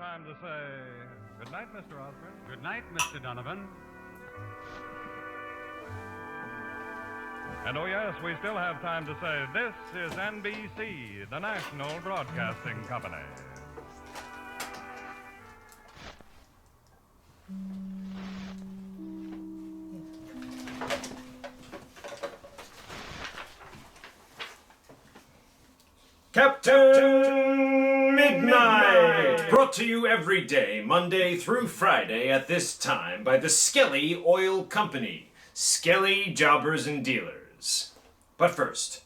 time to say good night, Mr. Osborne. Good night, Mr. Donovan. And oh yes, we still have time to say this is NBC, the National Broadcasting Company. Captain Midnight! Brought to you every day, Monday through Friday at this time by the Skelly Oil Company. Skelly Jobbers and Dealers. But first,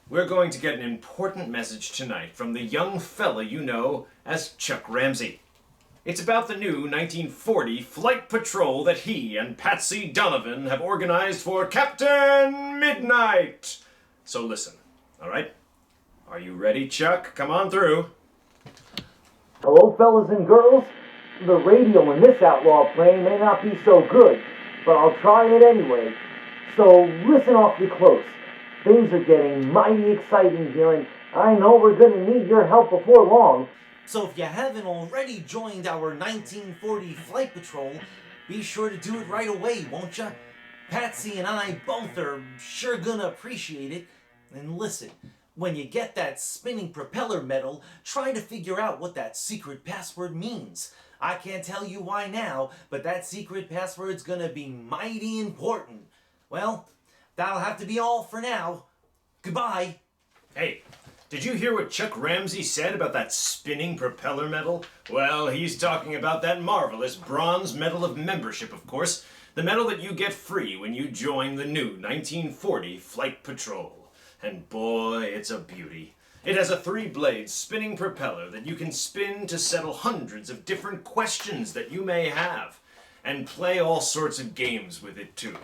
we're going to get an important message tonight from the young fella you know as Chuck Ramsey. It's about the new 1940 flight patrol that he and Patsy Donovan have organized for Captain Midnight. So listen, all right? Are you ready, Chuck? Come on through. Hello, fellas and girls. The radio in this outlaw plane may not be so good, but I'll try it anyway. So listen awfully close. Things are getting mighty exciting here, and I know we're going to need your help before long. So if you haven't already joined our 1940 Flight Patrol, be sure to do it right away, won't ya? Patsy and I both are sure gonna appreciate it. And listen, when you get that spinning propeller medal, try to figure out what that secret password means. I can't tell you why now, but that secret password's gonna be mighty important. Well, that'll have to be all for now. Goodbye. Hey, did you hear what Chuck Ramsey said about that spinning propeller medal? Well, he's talking about that marvelous bronze medal of membership, of course. The medal that you get free when you join the new 1940 Flight Patrol. And boy, it's a beauty. It has a 3-blade spinning propeller that you can spin to settle hundreds of different questions that you may have. And play all sorts of games with it too.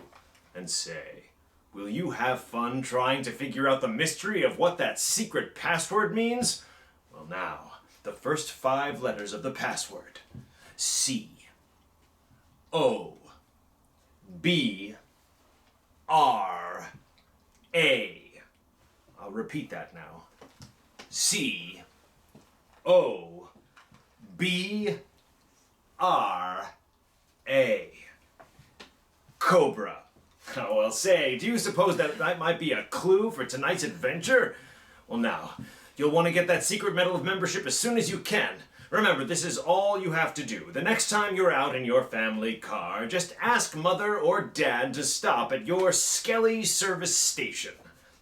And say, will you have fun trying to figure out the mystery of what that secret password means? Well now, the first 5 letters of the password. C O B R A. I'll repeat that now. C O B R A. Cobra. Oh, well, say, do you suppose that might be a clue for tonight's adventure? Well, now, you'll want to get that secret medal of membership as soon as you can. Remember, this is all you have to do. The next time you're out in your family car, just ask Mother or Dad to stop at your Skelly service station.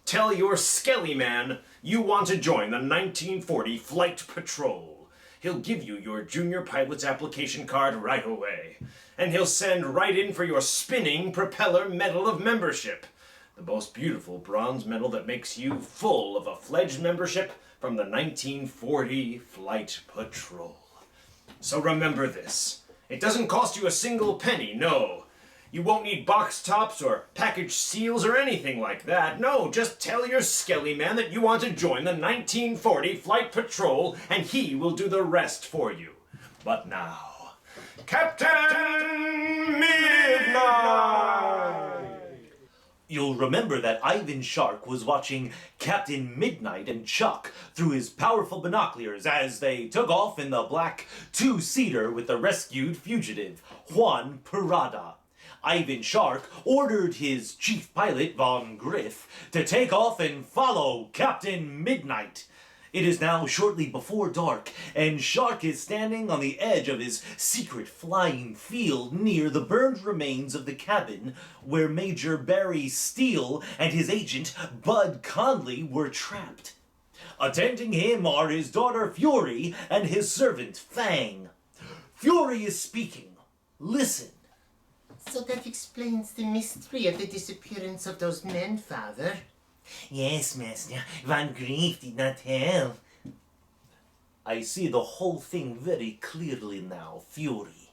Tell your Skelly man you want to join the 1940 Flight Patrol. He'll give you your junior pilot's application card right away. And he'll send right in for your spinning propeller medal of membership. The most beautiful bronze medal that makes you full of a fledged membership from the 1940 Flight Patrol. So remember this. It doesn't cost you a single penny, no. You won't need box tops or package seals or anything like that. No, just tell your Skelly man that you want to join the 1940 Flight Patrol and he will do the rest for you. But now, Captain Midnight! You'll remember that Ivan Shark was watching Captain Midnight and Chuck through his powerful binoculars as they took off in the black 2-seater with the rescued fugitive, Juan Parada. Ivan Shark ordered his chief pilot, Von Griff, to take off and follow Captain Midnight. It is now shortly before dark, and Shark is standing on the edge of his secret flying field near the burned remains of the cabin where Major Barry Steele and his agent, Bud Conley, were trapped. Attending him are his daughter Fury and his servant Fang. Fury is speaking. Listen. So that explains the mystery of the disappearance of those men, Father. Yes, Master. Von Grief did not tell. I see the whole thing very clearly now, Fury.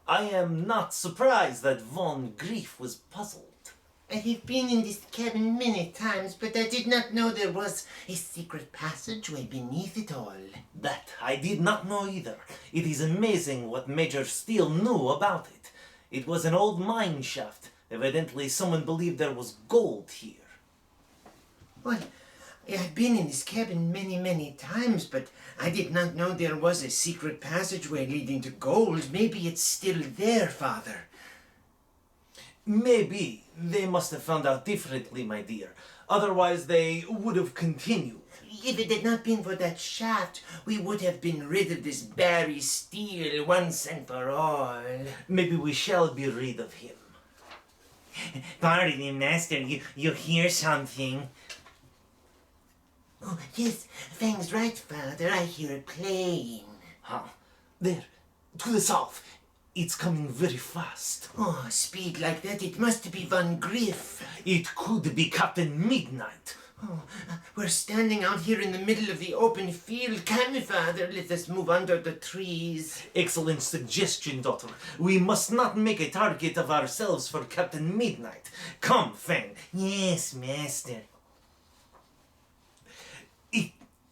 I am not surprised that Von Grief was puzzled. I have been in this cabin many times, but I did not know there was a secret passageway beneath it all. That I did not know either. It is amazing what Major Steele knew about it. It was an old mine shaft. Evidently someone believed there was gold here. Well, I've been in this cabin many, many times, but I did not know there was a secret passageway leading to gold. Maybe it's still there, Father. Maybe they must have found out differently, my dear. Otherwise, they would have continued. If it had not been for that shaft, we would have been rid of this Barry Steele once and for all. Maybe we shall be rid of him. Pardon me, Master, you hear something? Oh, yes, Fang's right, Father. I hear a plane. Huh? There, to the south. It's coming very fast. Oh, speed like that, it must be Van Griff. It could be Captain Midnight. Oh, we're standing out here in the middle of the open field. Come, Father, let us move under the trees. Excellent suggestion, daughter. We must not make a target of ourselves for Captain Midnight. Come, Fang. Yes, Master.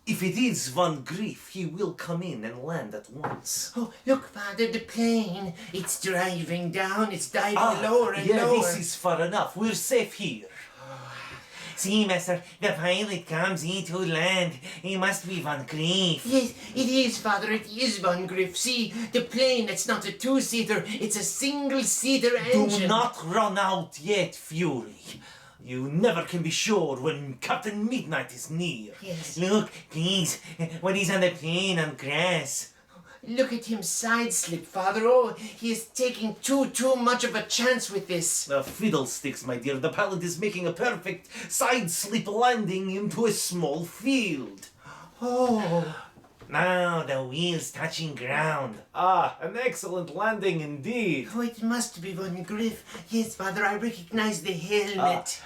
If it is Van Grief, he will come in and land at once. Oh, look, Father, the plane. It's driving down. It's diving lower and lower. This is far enough. We're safe here. See, Master, the pilot comes into land. He must be Van Grief. Yes, it is, Father. It is Van Grief. See, the plane, it's not a two-seater. It's a single-seater engine. Do not run out yet, Fury. You never can be sure when Captain Midnight is near. Yes. Look, please, when he's on the plane on grass. Look at him side-slip, Father. Oh, he is taking too much of a chance with this. Fiddlesticks, my dear. The pilot is making a perfect side-slip landing into a small field. Oh. Now the wheels touching ground. An excellent landing indeed. Oh, it must be Van Griff. Yes, Father, I recognize the helmet.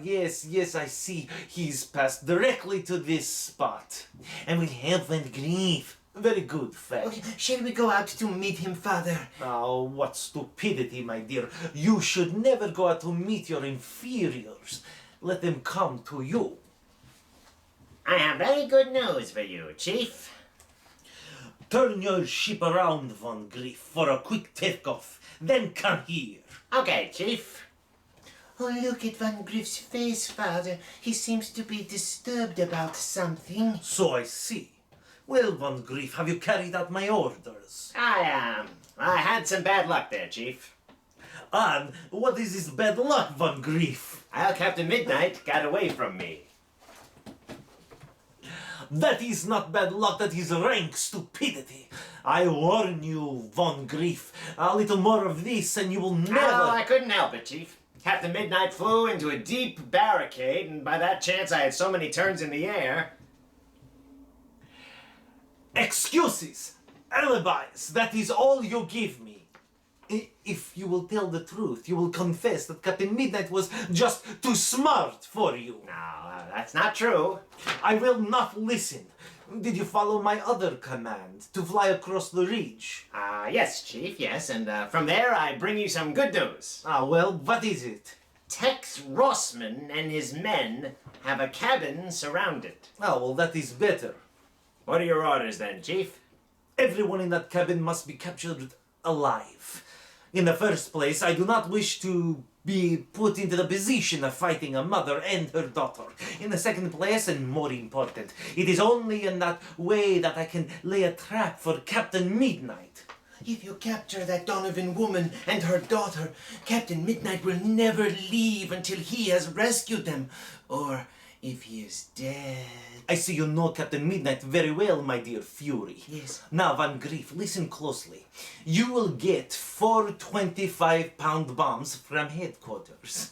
Yes, I see. He's passed directly to this spot. And we'll help Van Grief. Very good, Fang. Okay, shall we go out to meet him, Father? Oh, what stupidity, my dear. You should never go out to meet your inferiors. Let them come to you. I have very good news for you, Chief. Turn your ship around, Van Grief, for a quick takeoff. Then come here. Okay, Chief. Oh, look at Van Griff's face, Father. He seems to be disturbed about something. So I see. Well, Van Grief, have you carried out my orders? I had some bad luck there, Chief. And what is this bad luck, Van Grief? Well, Captain Midnight got away from me. That is not bad luck, that is rank stupidity. I warn you, Von Grief, a little more of this and you will never... Oh, I couldn't help it, Chief. Captain Midnight flew into a deep barricade, and by that chance I had so many turns in the air. Excuses, alibis, that is all you give me. If you will tell the truth, you will confess that Captain Midnight was just too smart for you. No, that's not true. I will not listen. Did you follow my other command to fly across the ridge? Yes, Chief, yes, and from there I bring you some good news. Well, what is it? Tex Rossman and his men have a cabin surrounded. Well, that is better. What are your orders then, Chief? Everyone in that cabin must be captured alive. In the first place, I do not wish to be put into the position of fighting a mother and her daughter. In the second place, and more important, it is only in that way that I can lay a trap for Captain Midnight. If you capture that Donovan woman and her daughter, Captain Midnight will never leave until he has rescued them. Or if he is dead. I see you know Captain Midnight very well, my dear Fury. Yes. Now, Van Grief, listen closely. You will get 4 25-pound bombs from headquarters.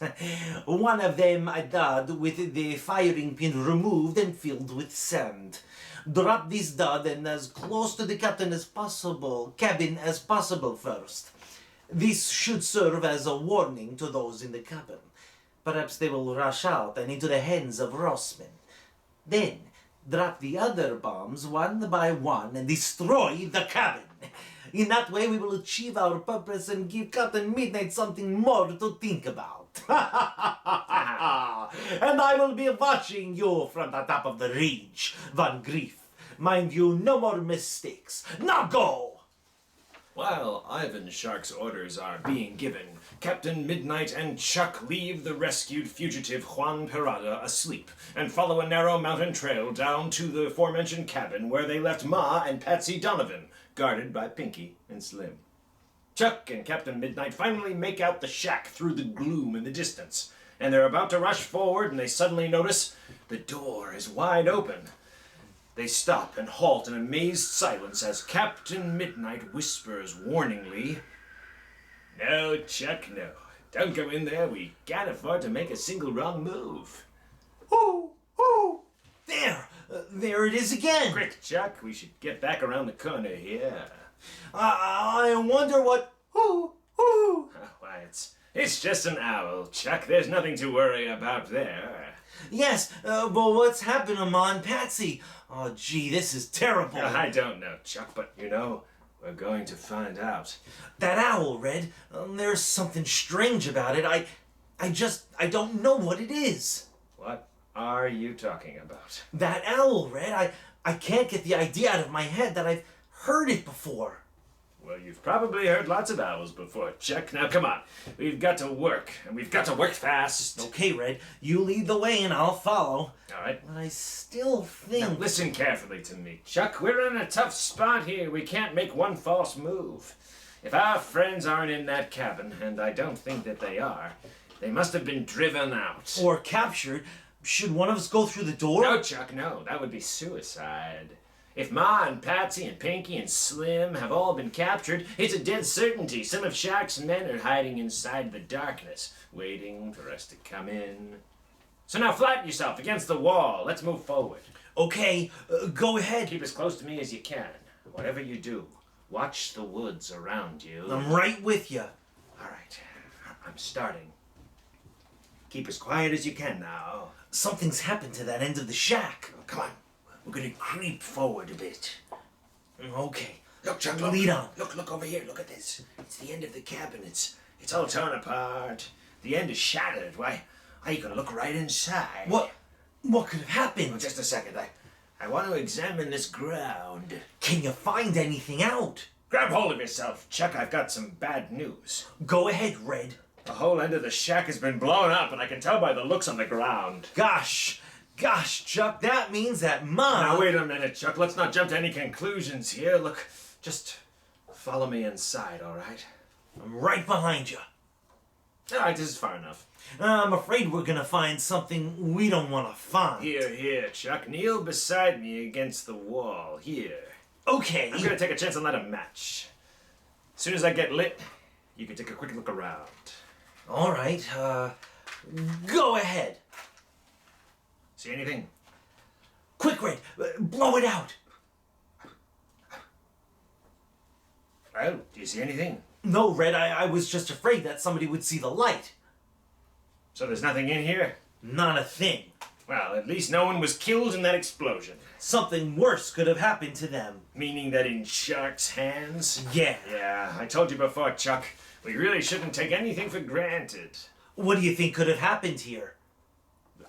One of them a dud with the firing pin removed and filled with sand. Drop this dud and as close to the cabin as possible first. This should serve as a warning to those in the cabin. Perhaps they will rush out and into the hands of Rossman. Then, drop the other bombs one by one and destroy the cabin. In that way, we will achieve our purpose and give Captain Midnight something more to think about. And I will be watching you from the top of the ridge, Van Grief. Mind you, no more mistakes. Now go! While Ivan Shark's orders are being given, Captain Midnight and Chuck leave the rescued fugitive Juan Parada asleep and follow a narrow mountain trail down to the aforementioned cabin where they left Ma and Patsy Donovan, guarded by Pinky and Slim. Chuck and Captain Midnight finally make out the shack through the gloom in the distance, and they're about to rush forward and they suddenly notice the door is wide open. They stop and halt in amazed silence as Captain Midnight whispers warningly, "No, Chuck, no. Don't go in there. We can't afford to make a single wrong move." Oh, oh, there it is again. Quick, Chuck, we should get back around the corner here. I wonder what. Oh, why, it's just an owl, Chuck. There's nothing to worry about there. Yes, but what's happened to Ma and Patsy? Oh, gee, this is terrible. I don't know, Chuck, but you know, we're going to find out. That owl, Red, there's something strange about it. I don't know what it is. What are you talking about? That owl, Red, I can't get the idea out of my head that I've heard it before. Well, you've probably heard lots of owls before, Chuck. Now, come on. We've got to work, and we've got to work fast. Okay, Red, you lead the way and I'll follow. All right. But I still think... Now, listen carefully to me, Chuck. We're in a tough spot here. We can't make one false move. If our friends aren't in that cabin, and I don't think that they are, they must have been driven out. Or captured. Should one of us go through the door? No, Chuck, no. That would be suicide. If Ma and Patsy and Pinky and Slim have all been captured, it's a dead certainty some of Shark's men are hiding inside the darkness, waiting for us to come in. So now flatten yourself against the wall. Let's move forward. Okay, go ahead. Keep as close to me as you can. Whatever you do, watch the woods around you. I'm right with you. All right, I'm starting. Keep as quiet as you can now. Something's happened to that end of the shack. Oh, come on. We're going to creep forward a bit. Okay. Look, Chuck, look. Lead on. Look over here. Look at this. It's the end of the cabin. It's all torn apart. The end is shattered. Why, you can look right inside. What could have happened? Oh, just a second. I want to examine this ground. Can you find anything out? Grab hold of yourself, Chuck. I've got some bad news. Go ahead, Red. The whole end of the shack has been blown up, and I can tell by the looks on the ground. Gosh, Chuck, that means that Ma... Now, wait a minute, Chuck. Let's not jump to any conclusions here. Look, just follow me inside, all right? I'm right behind you. All right, this is far enough. I'm afraid we're gonna find something we don't want to find. Here, Chuck. Kneel beside me against the wall. Here. Okay. I'm gonna take a chance and light a match. As soon as I get lit, you can take a quick look around. All right, go ahead. See anything? Quick, Red, blow it out. Well, do you see anything? No, Red, I was just afraid that somebody would see the light. So there's nothing in here? Not a thing. Well, at least no one was killed in that explosion. Something worse could have happened to them. Meaning that in Shark's hands? Yeah. Yeah, I told you before, Chuck. We really shouldn't take anything for granted. What do you think could have happened here?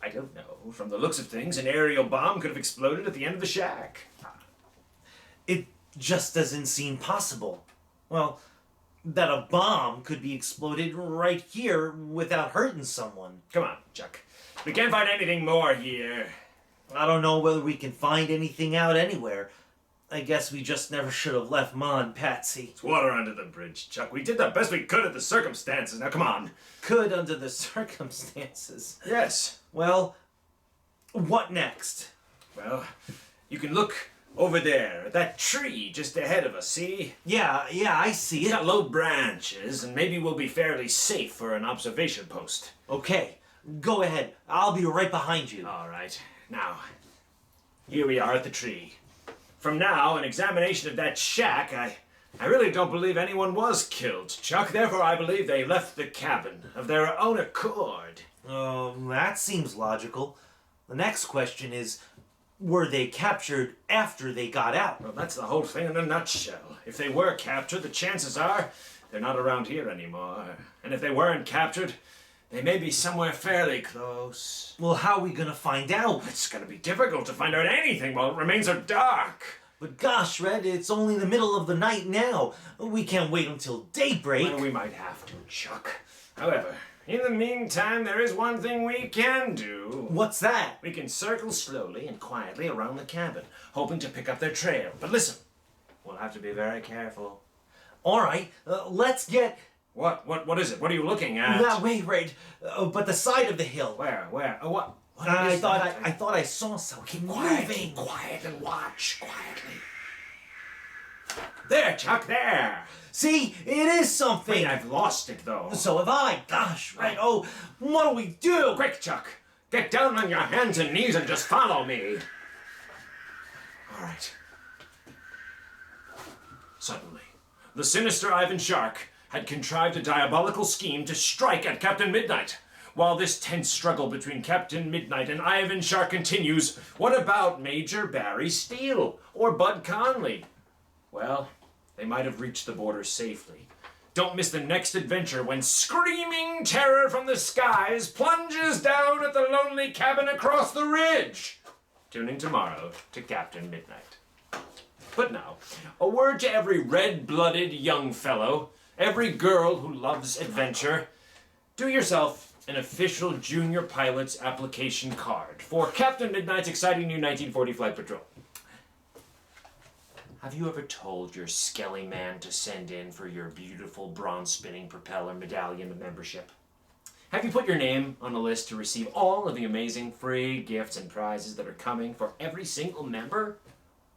I don't know. From the looks of things, an aerial bomb could have exploded at the end of the shack. It just doesn't seem possible. Well, that a bomb could be exploded right here without hurting someone. Come on, Chuck. We can't find anything more here. I don't know whether we can find anything out anywhere. I guess we just never should have left Ma and Patsy. It's water under the bridge, Chuck. We did the best we could at the circumstances. Now, come on. Could under the circumstances. Yes. Well, what next? Well, you can look over there at that tree just ahead of us, see? Yeah, I see It's it. got low branches, and maybe we'll be fairly safe for an observation post. Okay, go ahead. I'll be right behind you. All right. Now, here we are at the tree. From now, an examination of that shack, I really don't believe anyone was killed, Chuck. Therefore, I believe they left the cabin of their own accord. That seems logical. The next question is, were they captured after they got out? Well, that's the whole thing in a nutshell. If they were captured, the chances are they're not around here anymore. And if they weren't captured, they may be somewhere fairly close. Well, how are we gonna find out? It's gonna be difficult to find out anything while it remains so dark. But gosh, Red, it's only the middle of the night now. We can't wait until daybreak. Well, we might have to, Chuck. However, in the meantime, there is one thing we can do. What's that? We can circle slowly and quietly around the cabin, hoping to pick up their trail. But listen, we'll have to be very careful. All right, let's get... What is it? What are you looking at? That way, Red, but the side of the hill. Where? What I is thought that? I saw something. Keep quiet, moving. keep quiet and watch quietly. There, Chuck, there. See, it is something. Wait, I've lost it, though. So have I. Gosh, Red, oh, what do we do? Quick, Chuck. Get down on your hands and knees and just follow me. All right. Suddenly, the sinister Ivan Shark had contrived a diabolical scheme to strike at Captain Midnight. While this tense struggle between Captain Midnight and Ivan Shark continues, what about Major Barry Steele or Bud Conley? Well, they might have reached the border safely. Don't miss the next adventure when screaming terror from the skies plunges down at the lonely cabin across the ridge. Tune in tomorrow to Captain Midnight. But now, a word to every red-blooded young fellow, every girl who loves adventure. Do yourself an official junior pilot's application card for Captain Midnight's exciting new 1940 Flight Patrol. Have you ever told your skelly man to send in for your beautiful bronze-spinning propeller medallion of membership? Have you put your name on a list to receive all of the amazing free gifts and prizes that are coming for every single member?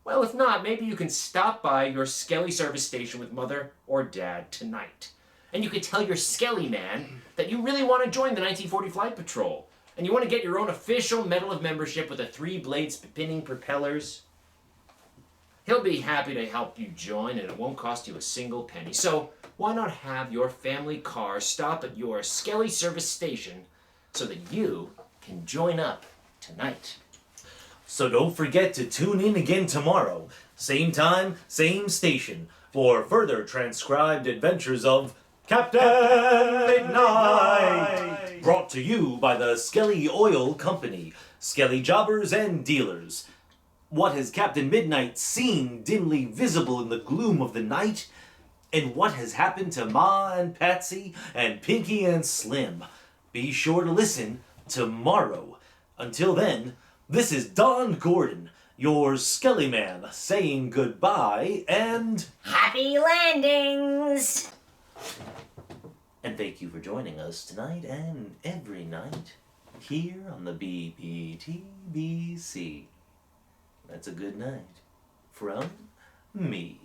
Well, if not, maybe you can stop by your Skelly service station with Mother or Dad tonight. And you could tell your Skelly man that you really want to join the 1940 Flight Patrol. And you want to get your own official medal of membership with the 3-blade spinning propellers. He'll be happy to help you join, and it won't cost you a single penny. So why not have your family car stop at your Skelly service station so that you can join up tonight? So don't forget to tune in again tomorrow, same time, same station, for further transcribed adventures of Captain Midnight! Brought to you by the Skelly Oil Company, Skelly Jobbers and Dealers. What has Captain Midnight seen dimly visible in the gloom of the night? And what has happened to Ma and Patsy and Pinky and Slim? Be sure to listen tomorrow. Until then, this is Don Gordon, your Skelly Man, saying goodbye and... Happy landings! And thank you for joining us tonight and every night here on the BBTBC. That's a good night. From me.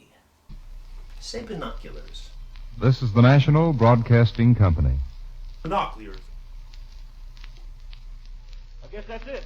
Say Binoculars. This is the National Broadcasting Company. Binoclears. I guess that's it.